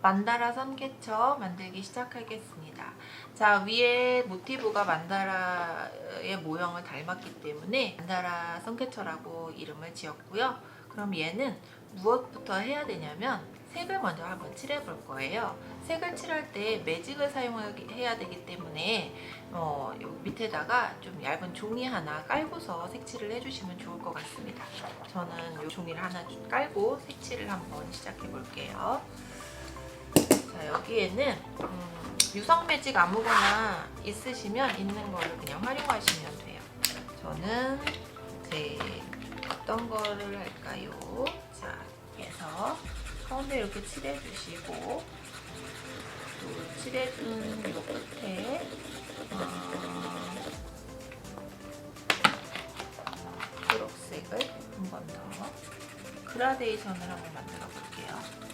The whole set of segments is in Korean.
만다라 선개처 만들기 시작하겠습니다. 자, 위에 모티브가 만다라의 모형을 닮았기 때문에 만다라 선개처라고 이름을 지었고요. 그럼 얘는 무엇부터 해야 되냐면 색을 먼저 한번 칠해 볼 거예요. 색을 칠할 때 매직을 사용해야 되기 때문에 여기 밑에다가 좀 얇은 종이 하나 깔고서 색칠을 해주시면 좋을 것 같습니다. 저는 이 종이를 하나 깔고 색칠을 한번 시작해 볼게요. 자, 여기에는 유성 매직 아무거나 있으시면 있는 거를 그냥 활용하시면 돼요. 저는 어떤 거를 할까요? 자, 그래서 가운데 이렇게 칠해주시고 또 칠해준 요 끝에 초록색을 한 번 더 그라데이션을 한번 만들어 볼게요.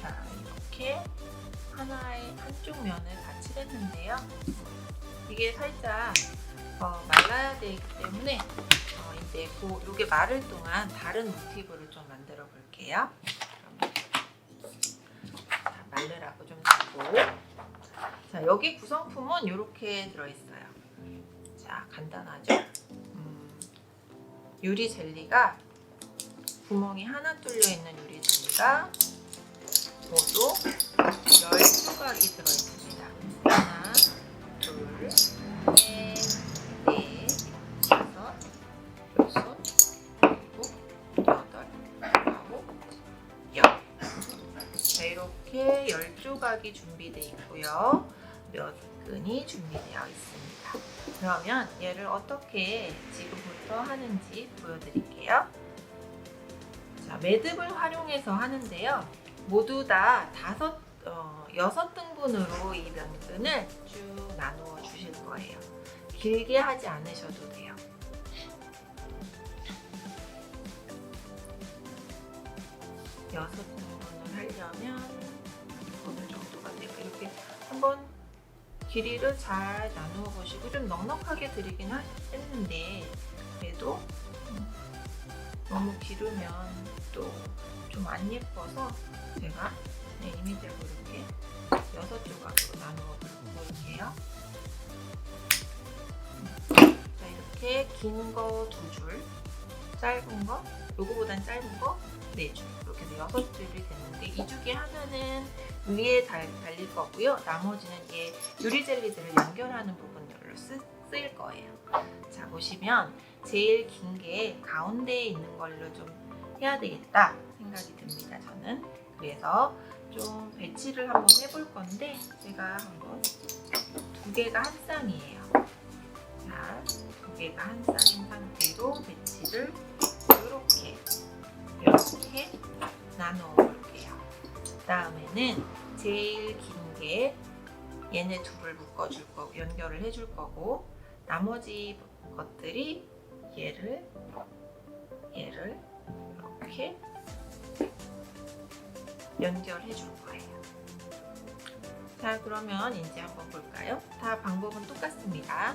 자, 이렇게 하나의 한쪽 면을 다 칠했는데요. 이게 살짝 말라야 되기 때문에 이제 요게 마를 동안 다른 모티브를 좀 만들어 볼게요. 자, 마르라고 좀 주고, 자, 여기 구성품은 이렇게 들어있어요. 자, 간단하죠? 유리 젤리가 구멍이 하나 뚫려 있는 유리 젤리가 모두 10조각이 들어있습니다. 하나, 둘, 셋, 넷, 다섯, 여섯, 일곱, 여덟, 아홉, 열. 자, 이렇게 10조각이 준비되어 있고요. 몇 근이 준비되어 있습니다. 그러면 얘를 어떻게 지금부터 하는지 보여드릴게요. 자, 매듭을 활용해서 하는데요. 모두 다 6등분으로 이 면끈을 쭉 나누어 주실 거예요. 길게 하지 않으셔도 돼요. 여섯 등분을 하려면 어느 정도가 돼요? 이렇게 한번 길이를 잘 나누어 보시고, 좀 넉넉하게 드리긴 했는데 그래도 너무 기르면 또 좀 안 예뻐서 제가 이미지로 이렇게 6조각으로 나누어 볼게요. 자, 이렇게 긴 거 2줄, 짧은 거, 요거보단 짧은 거 4줄, 이렇게 해서 6줄이 됐는데, 이 주기 하나는 위에 달릴 거고요. 나머지는 얘 유리 젤리들을 연결하는 부분들로 쓰일 거예요. 자, 보시면 제일 긴 게 가운데에 있는 걸로 좀 해야 되겠다 생각이 듭니다. 저는 그래서 좀 배치를 한번 해볼 건데, 제가 한번 2개가 한 쌍이에요. 자, 2개가 한 쌍인 상태로 배치를 이렇게 나누어 볼게요. 다음에는 제일 긴 게 얘네 둘을 묶어줄 거고 연결을 해줄 거고, 나머지 것들이 얘를 이렇게 연결해 줄 거예요. 자, 그러면 이제 한번 볼까요? 다 방법은 똑같습니다.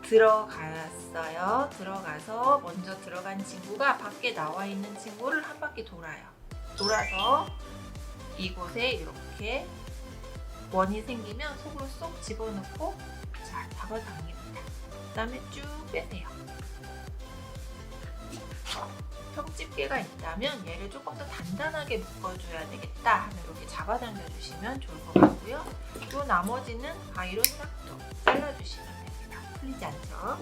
들어갔어요. 들어가서 먼저 들어간 친구가 밖에 나와 있는 친구를 한 바퀴 돌아요. 돌아서 이곳에 이렇게 원이 생기면 속으로 쏙 집어넣고, 자, 잡아당깁니다. 그 다음에 쭉 빼세요. 평집게가 있다면 얘를 조금 더 단단하게 묶어줘야 되겠다 하면 이렇게 잡아당겨 주시면 좋을 것 같고요. 또 나머지는 가위로 싹둑 잘라주시면 됩니다. 풀리지 않죠?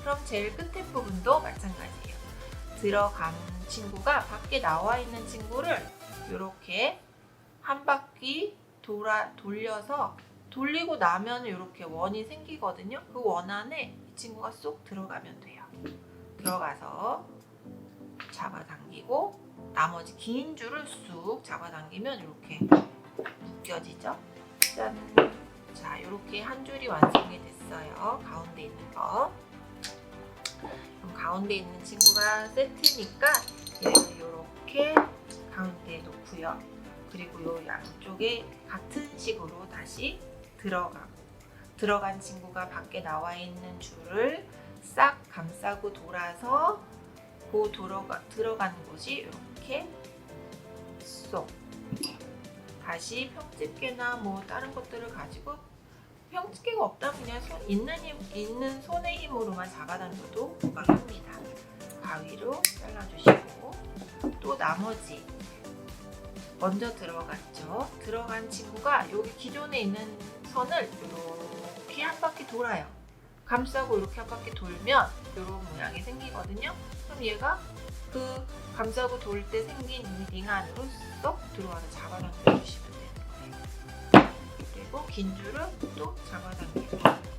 그럼 제일 끝에 부분도 마찬가지예요. 들어간 친구가 밖에 나와 있는 친구를 이렇게 한 바퀴 돌려서, 돌리고 나면 이렇게 원이 생기거든요. 그 원 안에 이 친구가 쏙 들어가면 돼요. 들어가서 잡아당기고 나머지 긴 줄을 쑥 잡아당기면 이렇게 묶여지죠. 짠! 자, 이렇게 한 줄이 완성이 됐어요. 가운데 있는 거. 그럼 가운데 있는 친구가 세트니까 얘를 이렇게 가운데에 놓고요. 그리고 요 양쪽에 같은 식으로 다시 들어간 친구가 밖에 나와 있는 줄을 싹 감싸고 돌아서 그 들어간 곳이 이렇게 쏙 다시 평집게나 뭐 다른 것들을 가지고, 평집게가 없다면 그냥 있는 손의 힘으로만 잡아당겨도 무방합니다. 가위로 잘라주시고, 또 나머지 먼저 들어간 친구가 여기 기존에 있는 선을 이렇게 한 바퀴 돌아요. 감싸고 이렇게 한 바퀴 돌면 이런 모양이 생기거든요. 그럼 얘가 그 감싸고 돌 때 생긴 이 링 안으로 쏙 들어와서 잡아당겨 주시면 되는 거예요. 그리고 긴 줄은 또 잡아당기고,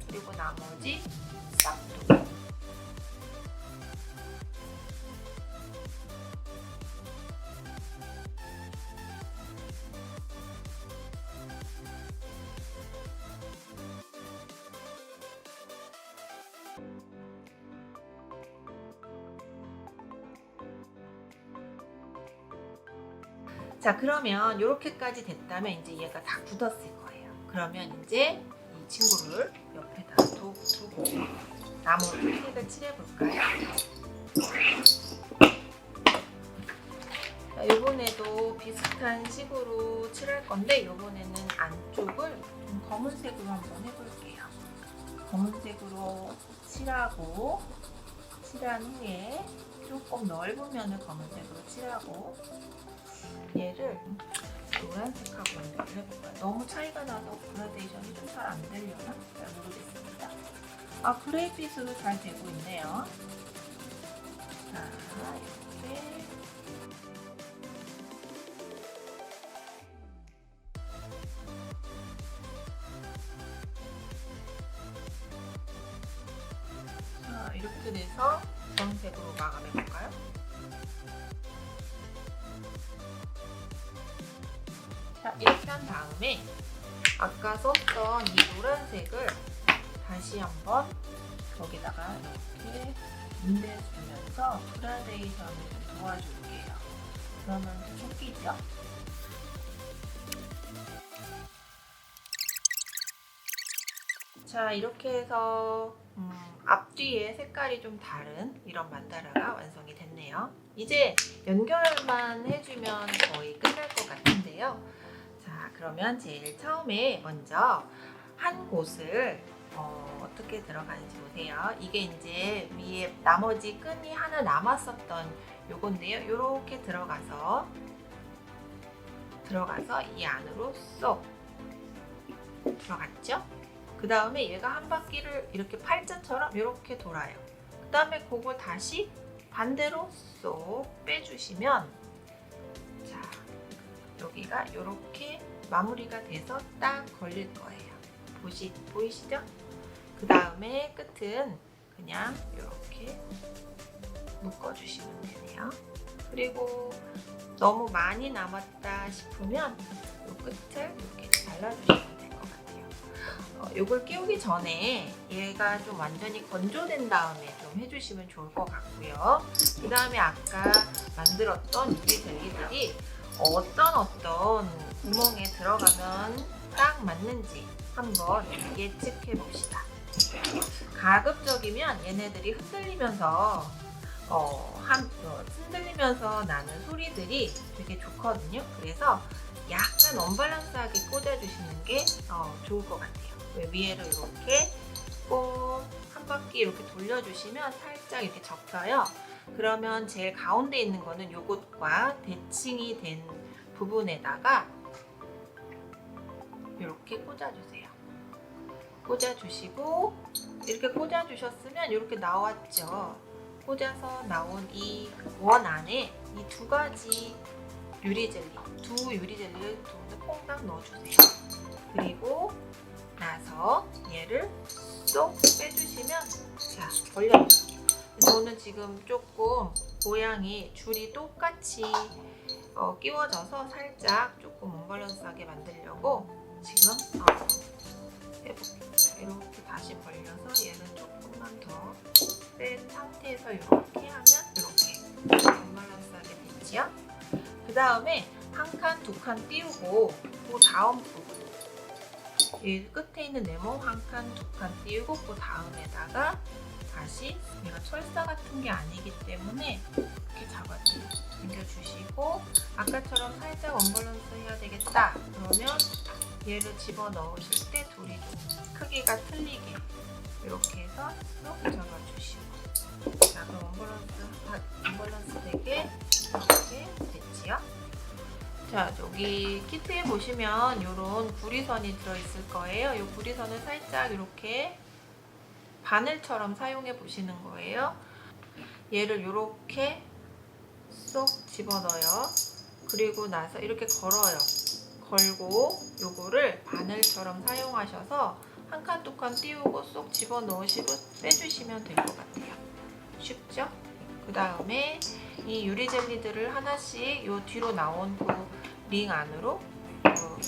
그리고 나머지 싹도. 자, 그러면 이렇게까지 됐다면 이제 얘가 다 굳었을 거예요. 그러면 이제 이 친구를 옆에다 두고 나머지 색을 칠해볼까요? 자, 이번에도 비슷한 식으로 칠할 건데, 이번에는 안쪽을 좀 검은색으로 한번 해볼게요. 검은색으로 칠한 후에 조금 넓은 면을 검은색으로 칠하고, 얘를 노란색하고 연결을 해볼까요? 너무 차이가 나서 그라데이션이 좀 잘 안 되려나? 잘 모르겠습니다. 아, 그레이빛으로 잘 되고 있네요. 자, 이렇게. 자, 이렇게 돼서 주황색으로 마감해볼까요? 자, 이렇게 한 다음에 아까 썼던 이 노란색을 다시 한번 거기다가 이렇게 문대주면서 그라데이션을 좀 도와줄게요. 그러면 좀 섞이죠? 자, 이렇게 해서 앞뒤에 색깔이 좀 다른 이런 만다라가 완성이 됐네요. 이제 연결만 해주면 거의 끝날 것 같은데요. 자, 그러면 제일 처음에 먼저 한 곳을 어떻게 들어가는지 보세요. 이게 이제 위에 나머지 끈이 하나 남았었던 요건데요. 요렇게 들어가서 이 안으로 쏙 들어갔죠? 그 다음에 얘가 한 바퀴를 이렇게 팔자처럼 이렇게 돌아요. 그 다음에 그걸 다시 반대로 쏙 빼주시면, 자, 여기가 이렇게 마무리가 돼서 딱 걸릴 거예요. 보이시죠? 그 다음에 끝은 그냥 이렇게 묶어주시면 되네요. 그리고 너무 많이 남았다 싶으면 이 끝을 이렇게 잘라주시면 될 것 같아요. 이걸 끼우기 전에 얘가 좀 완전히 건조된 다음에 좀 해주시면 좋을 것 같고요. 그 다음에 아까 만들었던 유리 젤리들이 어떤 구멍에 들어가면 딱 맞는지 한번 예측해 봅시다. 가급적이면 얘네들이 흔들리면서 나는 소리들이 되게 좋거든요. 그래서 약간 언밸런스하게 꽂아주시는 게 좋을 것 같아요. 위에를 이렇게 꼭 한 바퀴 이렇게 돌려주시면 살짝 이렇게 접혀요. 그러면 제일 가운데 있는 거는 요것과 대칭이 된 부분에다가 이렇게 꽂아주세요. 꽂아주시고, 이렇게 꽂아주셨으면 이렇게 나왔죠. 꽂아서 나온 이 원 안에 이 두 가지 유리젤리를 좀 퐁당 넣어주세요. 그리고 나서 얘를 쏙 빼주시면, 자, 걸려있죠. 저는 지금 조금 모양이 줄이 똑같이 끼워져서 살짝 조금 언밸런스하게 만들려고 지금 빼볼게요. 이렇게 다시 벌려서 얘는 조금만 더 뺀 상태에서 이렇게 하면 이렇게 언밸런스하게 됐지요? 그 다음에 한 칸, 두 칸 띄우고 그 다음 부분 이 끝에 있는 네모 한 칸, 두 칸 띄우고 그 다음에다가 다시 얘가 철사 같은 게 아니기 때문에 이렇게 잡아서 당겨주시고 아까처럼 살짝 언밸런스 해야 되겠다 그러면 얘를 집어 넣으실 때 둘이 좀 크기가 틀리게 이렇게 해서 쏙 잡아주시고 자 그럼 언밸런스 되게 이렇게 됐지요? 자 여기 키트에 보시면 이런 구리선이 들어있을 거예요. 이 구리선을 살짝 이렇게 바늘처럼 사용해 보시는 거예요. 얘를 이렇게 쏙 집어넣어요. 그리고 나서 이렇게 걸어요. 걸고 요거를 바늘처럼 사용하셔서 한 칸, 두 칸 띄우고 쏙 집어넣으시고 빼주시면 될 것 같아요. 쉽죠? 그 다음에 이 유리 젤리들을 하나씩 요 뒤로 나온 그 링 안으로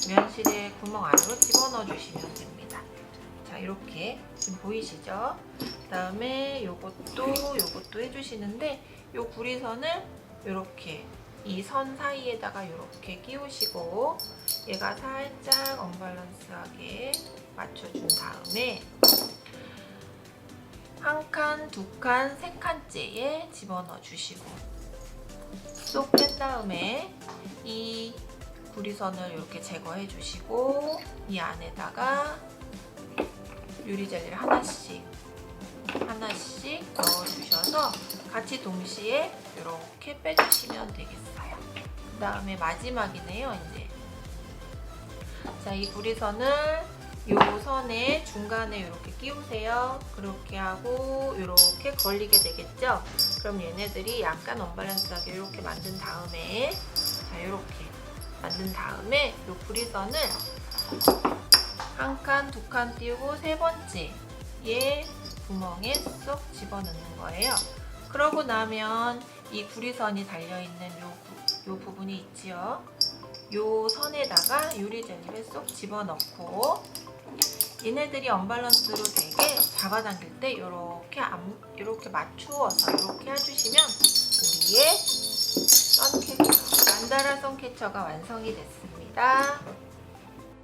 면실의 구멍 안으로 집어넣어 주시면 됩니다. 자 이렇게 지금 보이시죠? 그 다음에 요것도 해주시는데 요 구리선을 이렇게 이 선 사이에다가 이렇게 끼우시고 얘가 살짝 언밸런스하게 맞춰준 다음에 한 칸, 두 칸, 세 칸째에 집어넣어 주시고 쏙 뺀 다음에 이 구리선을 이렇게 제거해 주시고 이 안에다가 유리 젤리를 하나씩 넣어 주셔서 같이 동시에 이렇게 빼주시면 되겠어요. 그 다음에 마지막이네요. 이제 자, 이 구리선을 요 선에 중간에 이렇게 끼우세요. 그렇게 하고 이렇게 걸리게 되겠죠? 그럼 얘네들이 약간 언밸런스하게 이렇게 만든 다음에 자 이렇게 만든 다음에 요 구리선을 한 칸, 두 칸 띄우고 세 번째 얘 구멍에 쏙 집어넣는 거예요. 그러고 나면 이 구리선이 달려있는 요 부분이 있지요. 요 선에다가 유리 젤리를 쏙 집어넣고 얘네들이 언밸런스로 되게 잡아당길 때 이렇게 맞추어서 이렇게 해주시면 우리의 선캐쳐, 만다라 선캐쳐가 완성이 됐습니다.